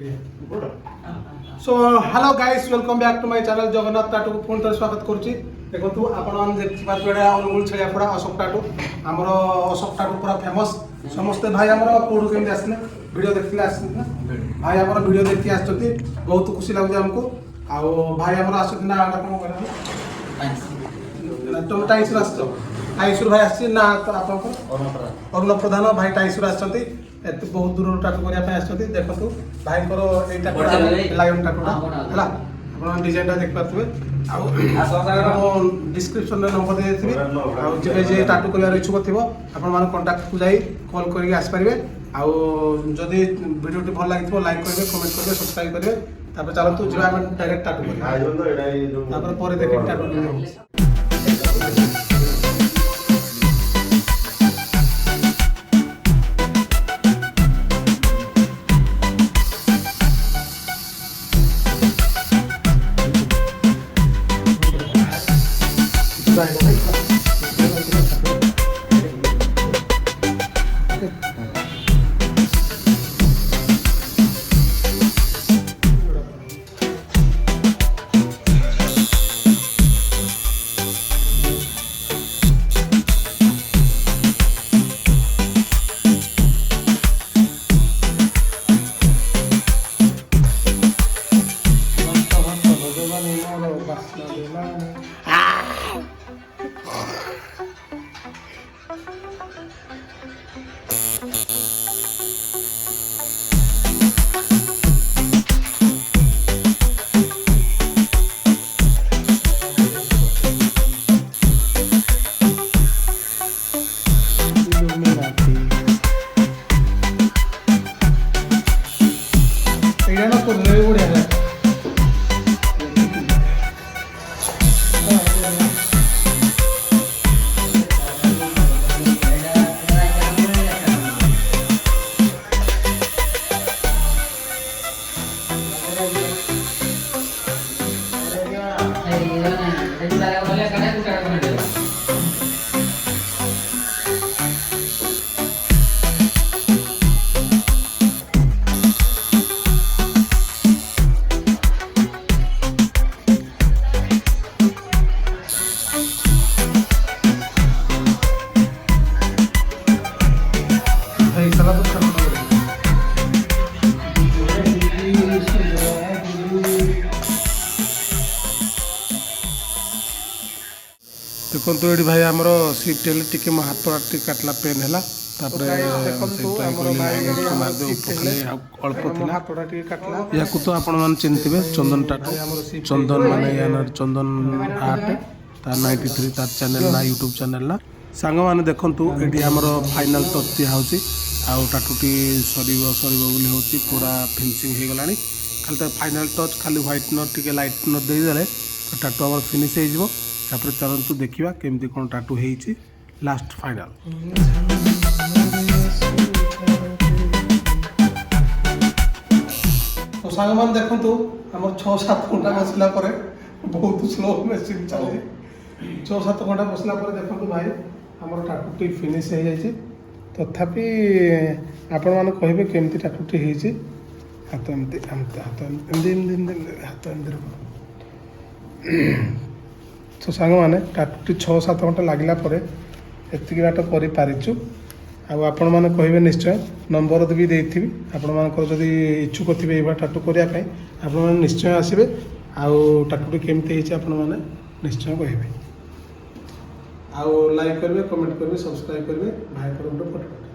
so hello guys welcome back to my channel Jagannath tattoo को पुणी थे स्वागत करुच्ची देखो आपण देखिए अनुगुल छेड़ियापड़ा अशोक टाटू आमर अशोक टाटू पूरा फेमस समस्ते भाई आम कौटू केमी आसने वीडियो देखते आसना भाई आम वीडियो देखी आस बहुत खुशी लगे आमको आउ भाई आम आस ना कौन कह तुम टाइसुर आस टाइसुर भाई आस ना आप अरुण प्रधान भाई टाइसुर आस बहुत दूर टाटू करने देखो भाई लायन टाटूटा है आप डिजाइन देख पारे डिस्क्रिप्शन में नंबर दे जे टाटू कर इच्छुक थी आपण कंटाक्ट को जाई कॉल करके आसपारे आदि वीडियो भल लगे लाइक करेंगे कमेंट करेंगे सब्सक्राइब करेंगे चलतु जी डायरेक्ट टाटू पर देखे टाटू देखो ये भाई आमर सिफ्ट हेल्ले टी मो हाथ टी काटला पेन है अल्प या तो आपण मैंने चिन्हते चंदन टाटू चंदन माने चंदन आर्ट तार 93 तार चैनल ना यूट्यूब चैनल ना सांग मैंने देखूँ ये आमर फाइनाल टच दिखाई टाटूटी सर पूरा फिनिशिंग हो गला खाली तो फाइनाल टच खाली व्हाइट नट टी लाइट नट देदेले टाटू आम फिनिश हो तापर चलतु देखा केमती कौन टाटू है लास्ट फाइनल तो सांग मान देखु आम 6-7 घंटा बसला बहुत स्लो मेसीन चले 6-7 घंटा बसला देखो भाई आम टाटूटी फिनिश हो जाए तथापि आपण मैंने कहे केमती टाटूटी है हाथ एमती हाथ एमती तो सांग मैंने टाटूटी 6-7 घंटा लगला एति बाट करूँ आपण मैंने कहे निश्चय नंबर भी देथि आपण मानकर जदि इच्छुक थे ये टाटू करने आपण मैंने निश्चय आसबे टाटूटी केमती है आपण मैंने निश्चय कहे लाइक करेंगे कमेंट करेंगे सब्सक्राइब करेंगे भाई पर फोटो